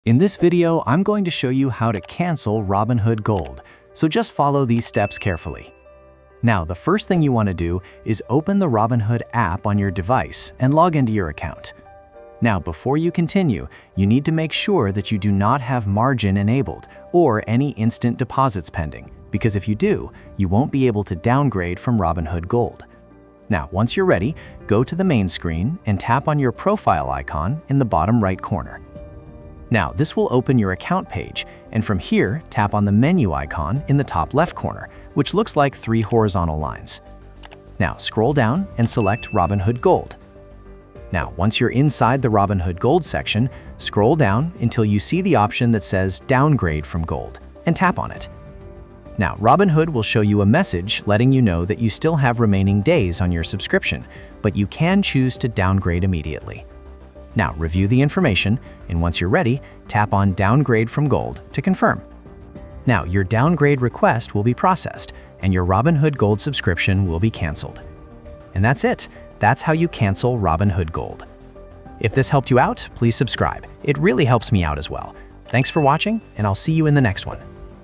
In this video, I'm going to show you how to cancel Robinhood Gold, so just follow these steps carefully. Now, the first thing you want to do is open the Robinhood app on your device and log into your account. Now, before you continue, you need to make sure that you do not have margin enabled or any instant deposits pending, because if you do, you won't be able to downgrade from Robinhood Gold. Now, once you're ready, go to the main screen and tap on your profile icon in the bottom right corner. Now, this will open your account page, and from here, tap on the menu icon in the top left corner, which looks like 3 horizontal lines. Now, scroll down and select Robinhood Gold. Now, once you're inside the Robinhood Gold section, scroll down until you see the option that says Downgrade from Gold, and tap on it. Now, Robinhood will show you a message letting you know that you still have remaining days on your subscription, but you can choose to downgrade immediately. Now, review the information, and once you're ready, tap on Downgrade from Gold to confirm. Now, your downgrade request will be processed, and your Robinhood Gold subscription will be canceled. And that's it. That's how you cancel Robinhood Gold. If this helped you out, please subscribe. It really helps me out as well. Thanks for watching, and I'll see you in the next one.